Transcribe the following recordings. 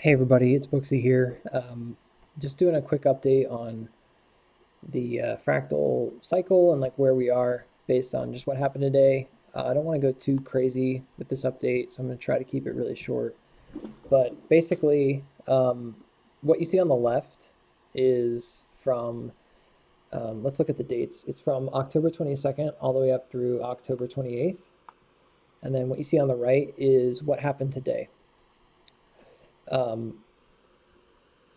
Hey everybody, it's Booksy here. Just doing a quick update on the fractal cycle and like where we are based on just what happened today. I don't want to go too crazy with this update, so I'm going to try to keep it really short. But basically, what you see on the left is from, let's look at the dates. It's from October 22nd all the way up through October 28th. And then what you see on the right is what happened today. Um,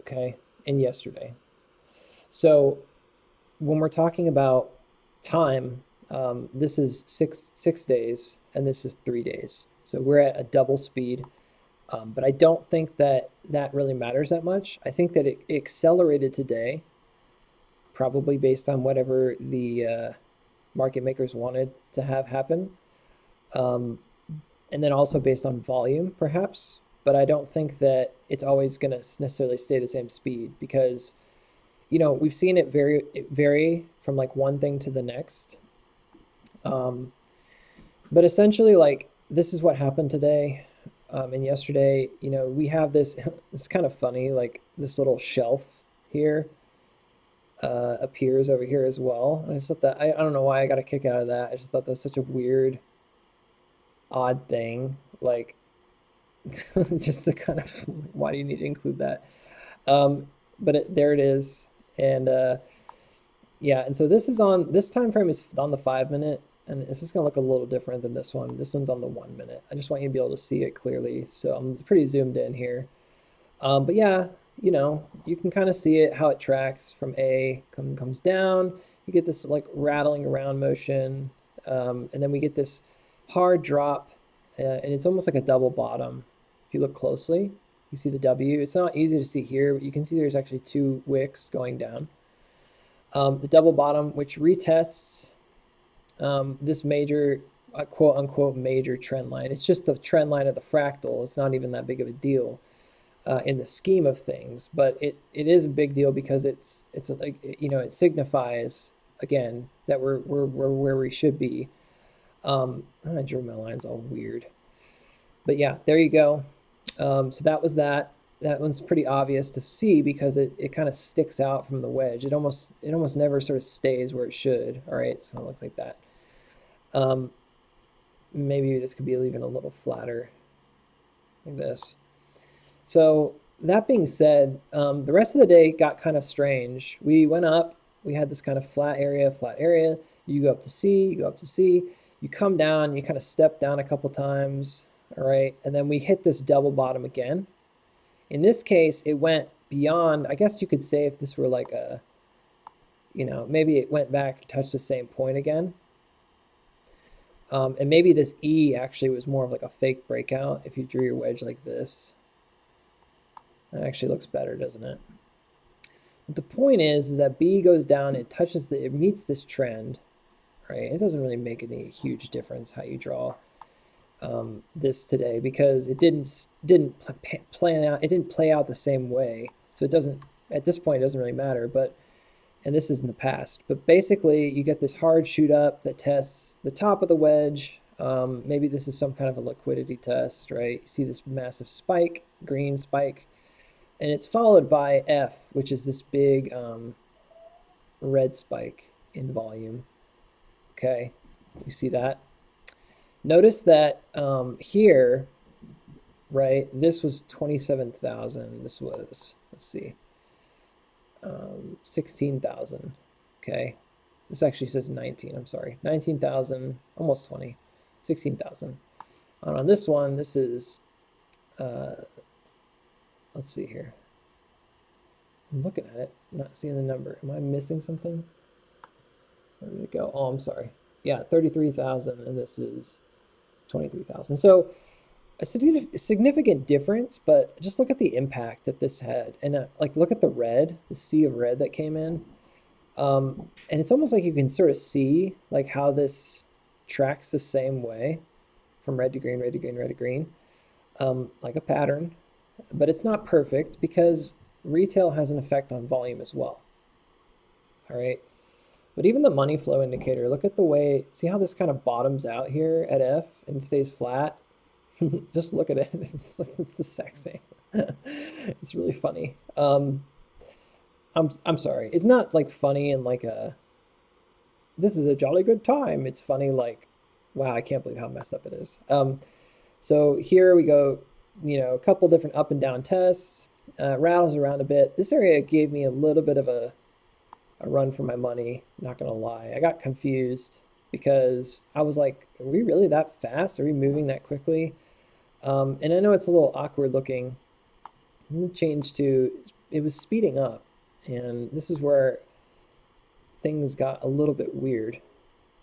okay, and yesterday. So when we're talking about time, this is six days, and this is 3 days. So we're at a double speed. But I don't think that that really matters that much. I think that it accelerated today, probably based on whatever the market makers wanted to have happen, um, and then also based on volume, perhaps. But I don't think that it's always going to necessarily stay the same speed because we've seen it vary from like one thing to the next. Um, but essentially, like this is what happened today and yesterday. We have this. It's kind of funny, like this little shelf here appears over here as well. I just thought that I don't know why I got a kick out of that. I just thought that was such a weird, odd thing. Like just to kind of why do you need to include that? But there it is, and yeah, and so this time frame is on the 5 minute, and it's just gonna look a little different than this one. This one's on the 1 minute. I just want you to be able to see it clearly. So I'm pretty zoomed in here. But yeah, you can kind of see it how it tracks from comes down. You get this like rattling around motion, and then we get this hard drop, and it's almost like a double bottom. If you look closely, you see the W. It's not easy to see here, but you can see there's actually two wicks going down. The double bottom, which retests this major, quote unquote, major trend line. It's just the trend line of the fractal. It's not even that big of a deal in the scheme of things, but it is a big deal because it's like it signifies again that we're where we should be. I drew my lines all weird, but yeah, there you go. So that was that. That one's pretty obvious to see because it kind of sticks out from the wedge. It almost never sort of stays where it should. All right, so it looks like that. Um, Maybe this could be even a little flatter, like this. So that being said, the rest of the day got kind of strange. We went up. We had this kind of flat area, flat area. You go up to C, you go up to C. You come down, you kind of step down a couple times, all right? And then we hit this double bottom again. In this case, it went beyond, I guess you could say if this were like maybe it went back and touched the same point again. And maybe this E actually was more of like a fake breakout if you drew your wedge like this. That actually looks better, doesn't it? But the point is that B goes down, it meets this trend, right? It doesn't really make any huge difference how you draw this today because it didn't plan out. It didn't play out the same way, so it doesn't. At this point, it doesn't really matter. And this is in the past. But basically, you get this hard shoot up that tests the top of the wedge. Maybe this is some kind of a liquidity test, right? You see this massive spike, green spike, and it's followed by F, which is this big red spike in volume. Okay, you see that? Notice that here, right, this was 27,000. This was, let's see, 16,000. Okay, this actually says 19. I'm sorry, 19,000, almost 20, 16,000. And on this one, this is, let's see here. I'm looking at it, I'm not seeing the number. Am I missing something? Where did it go? Oh, I'm sorry. Yeah, 33,000, and this is 23,000. So a significant difference, but just look at the impact that this had. And like, look at the red, the sea of red that came in. And it's almost like you can sort of see like how this tracks the same way from red to green, red to green, red to green, like a pattern. But it's not perfect because retail has an effect on volume as well. All right. But even the money flow indicator, look at the way, see how this kind of bottoms out here at F and stays flat? Just look at it. It's the exact same. It's really funny. I'm sorry. It's not like funny and like a this is a jolly good time. It's funny like wow, I can't believe how messed up it is. So here we go, a couple different up and down tests, rattles around a bit. This area gave me a little bit of a run for my money, not gonna lie. I got confused because I was like, are we really that fast? Are we moving that quickly? And I know it's a little awkward looking. I'm gonna change to, it was speeding up. And this is where things got a little bit weird.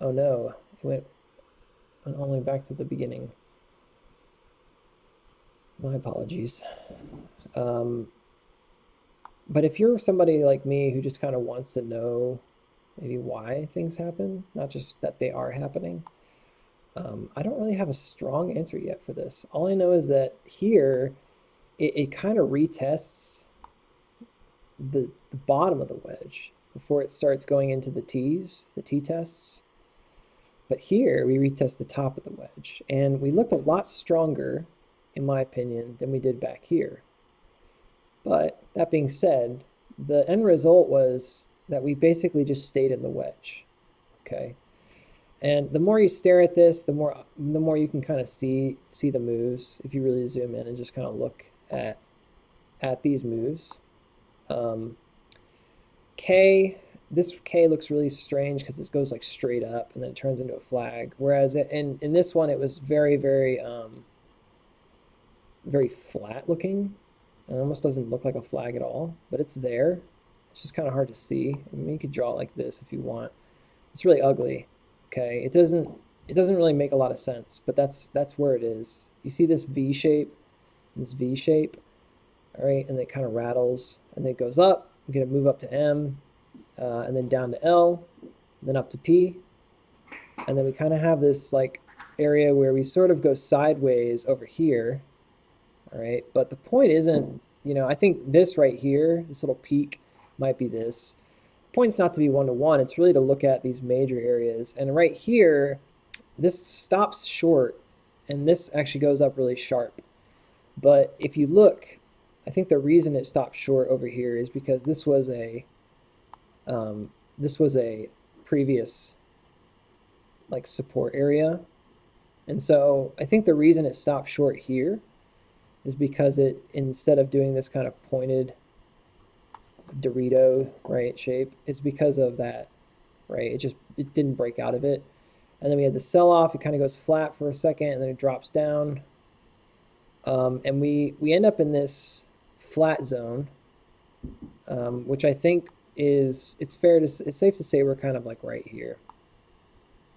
Oh no, it went all the way back to the beginning. My apologies. Um, but if you're somebody like me who just kind of wants to know maybe why things happen, not just that they are happening, I don't really have a strong answer yet for this. All I know is that here it kind of retests the bottom of the wedge before it starts going into the T's, the T tests. But here we retest the top of the wedge, and we looked a lot stronger, in my opinion, than we did back here. But that being said, the end result was that we basically just stayed in the wedge. Okay. And the more you stare at this, the more you can kind of see the moves if you really zoom in and just kind of look at these moves. Um, K, this K looks really strange because it goes like straight up and then it turns into a flag. Whereas in this one, it was very, very, very flat looking. It almost doesn't look like a flag at all, but it's there. It's just kind of hard to see. I mean, you could draw it like this if you want. It's really ugly. Okay, it doesn't really make a lot of sense, but that's where it is. You see this V shape, all right, and it kind of rattles, and then it goes up. We're gonna move up to M, and then down to L, then up to P, and then we kind of have this like area where we sort of go sideways over here, all right. But the point isn't, I think this right here, this little peak, might be this. The point's not to be one-to-one. It's really to look at these major areas. And right here, this stops short, and this actually goes up really sharp. But if you look, I think the reason it stopped short over here is because this was a previous like support area. And so I think the reason it stopped short here is because it, instead of doing this kind of pointed Dorito, right, shape, it's because of that, right? It didn't break out of it. And then we had the sell off. It kind of goes flat for a second and then it drops down. And we end up in this flat zone, which I think it's safe to say we're kind of like right here.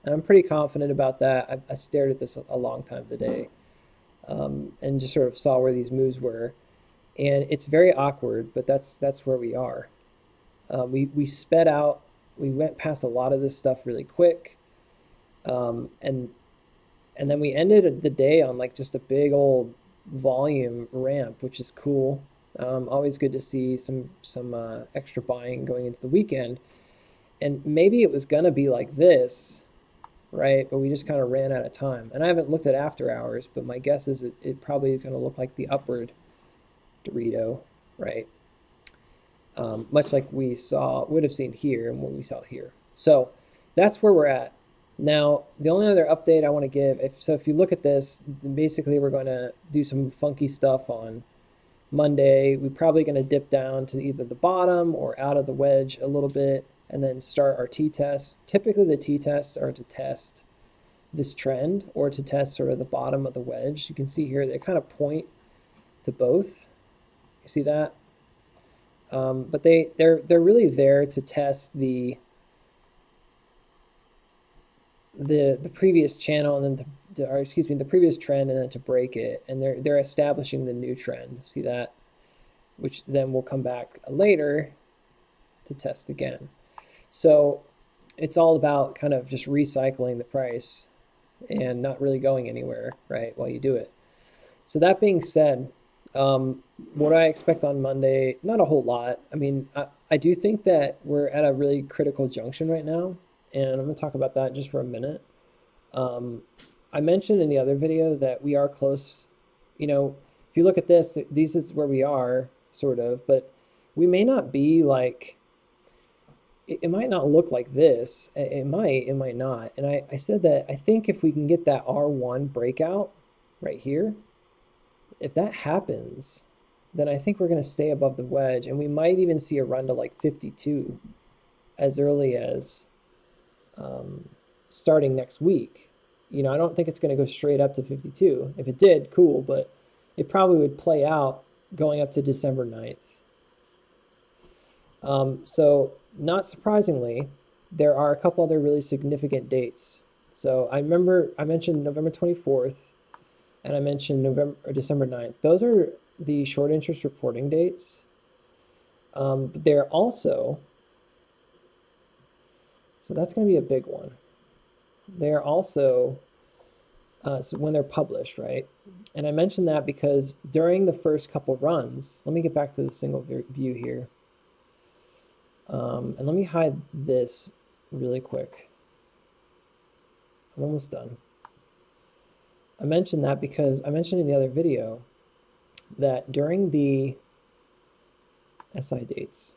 And I'm pretty confident about that. I stared at this a long time today, and just sort of saw where these moves were. And it's very awkward, but that's where we are. We sped out. We went past a lot of this stuff really quick, and then we ended the day on like just a big old volume ramp, which is cool. Always good to see some extra buying going into the weekend. And maybe it was gonna be like this, right? But we just kind of ran out of time. And I haven't looked at after hours, but my guess is it probably is gonna look like the upward Dorito, right? Much like we would have seen here and what we saw here. So that's where we're at. Now, the only other update I want to give, if you look at this, basically we're going to do some funky stuff on Monday. We're probably going to dip down to either the bottom or out of the wedge a little bit and then start our T-tests. Typically the T-tests are to test this trend or to test sort of the bottom of the wedge. You can see here they kind of point to both. You see that? But they're really there to test the previous channel and then the previous trend and then to break it, and they're establishing the new trend. See that? Which then will come back later to test again. So it's all about kind of just recycling the price and not really going anywhere, right, while you do it. So that being said, what I expect on Monday, not a whole lot. I mean, I do think that we're at a really critical junction right now, and I'm going to talk about that just for a minute. I mentioned in the other video that we are close, if you look at this, these is where we are, sort of, but we may not be like, it might not look like this. It might not. And I said that I think if we can get that R1 breakout right here, if that happens, then I think we're going to stay above the wedge, and we might even see a run to like 52 as early as starting next week. You know, I don't think it's going to go straight up to 52. If it did, cool, but it probably would play out going up to December 9th. So not surprisingly, there are a couple other really significant dates. So I mentioned November 24th, and I mentioned December 9th. Those are the short interest reporting dates. But they're also, so that's going to be a big one. They're also, so when they're published, right? And I mentioned that because during the first couple runs, let me get back to the single view here. And let me hide this really quick. I'm almost done. I mentioned that because I mentioned in the other video that during the SI dates,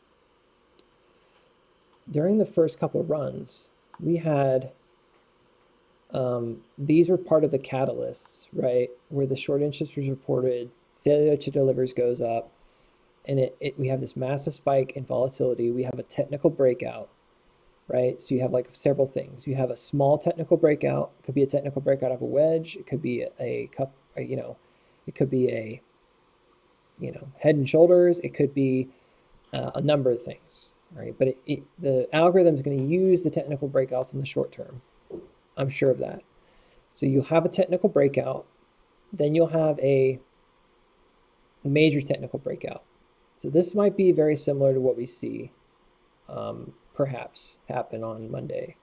during the first couple of runs, we had, these were part of the catalysts, right? Where the short interest was reported, failure to delivers goes up, and we have this massive spike in volatility. We have a technical breakout, right? So you have like several things. You have a small technical breakout. It could be a technical breakout of a wedge. It could be a cup, it could be a, head and shoulders. It could be a number of things, right? But the algorithm is going to use the technical breakouts in the short term. I'm sure of that. So you'll have a technical breakout, then you'll have a major technical breakout. So this might be very similar to what we see perhaps happen on Monday,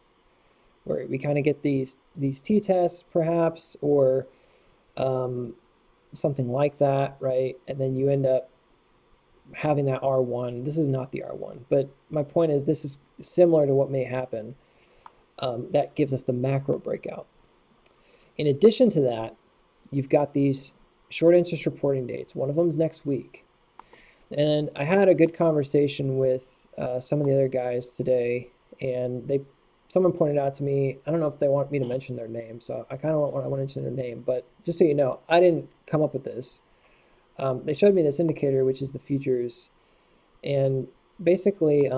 where we kind of get these t-tests perhaps, or something like that, right? And then you end up having that R1. This is not the R1, but my point is this is similar to what may happen. That gives us the macro breakout. In addition to that, you've got these short interest reporting dates. One of them is next week. And I had a good conversation with some of the other guys today, and someone pointed out to me, I don't know if they want me to mention their name, so I kind of want to mention their name, but just so you know, I didn't come up with this. They showed me this indicator, which is the futures, and basically,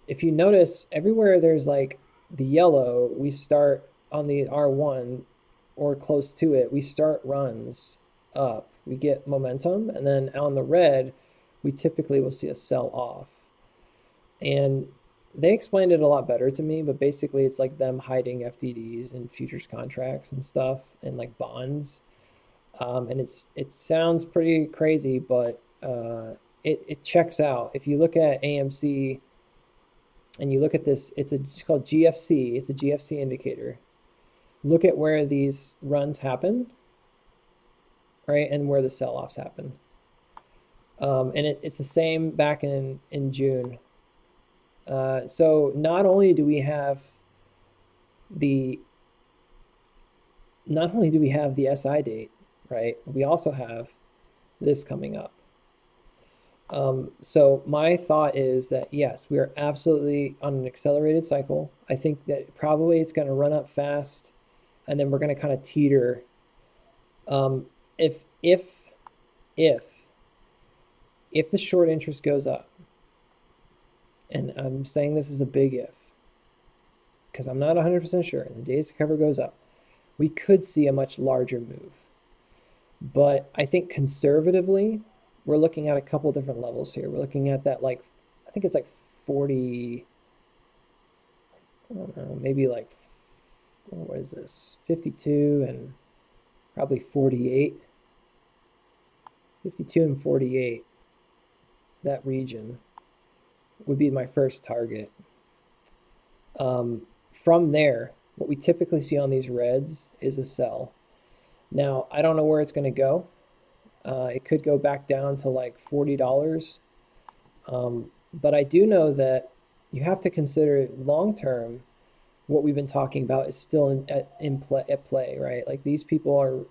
if you notice, everywhere there's like the yellow, we start on the R1 or close to it, we start runs up. We get momentum, and then on the red, we typically will see a sell off. And they explained it a lot better to me, but basically it's like them hiding FTDs and futures contracts and stuff and like bonds. And it sounds pretty crazy, but it checks out. If you look at AMC and you look at this, it's called GFC. It's a GFC indicator. Look at where these runs happen, right, and where the sell-offs happen. And it's the same back in June. So not only do we have the SI date, right, we also have this coming up. So my thought is that yes, we are absolutely on an accelerated cycle. I think that probably it's going to run up fast, and then we're going to kind of teeter. If the short interest goes up, and I'm saying this is a big if, because I'm not 100% sure, and the days to cover goes up, we could see a much larger move. But I think conservatively, we're looking at a couple different levels here. We're looking at that, like, I think it's like 40, I don't know, maybe like, what is this, 52 and probably 48. 52 and 48, that region would be my first target. From there, what we typically see on these reds is a sell. Now, I don't know where it's going to go. It could go back down to like $40. But I do know that you have to consider long term. What we've been talking about is still at play, right? Like these people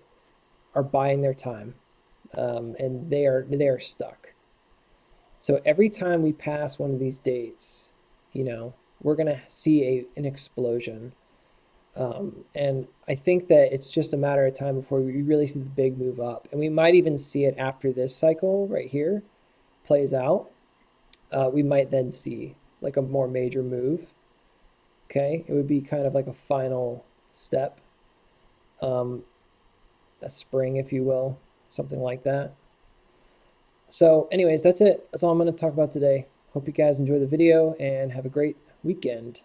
are buying their time. and they are stuck. So every time we pass one of these dates, you know, we're gonna see an explosion. And I think that it's just a matter of time before we really see the big move up, and we might even see it after this cycle right here plays out. We might then see like a more major move. Okay, it would be kind of like a final step, um, a spring, if you will, something like that. So, anyways, that's it. That's all I'm going to talk about today. Hope you guys enjoy the video and have a great weekend.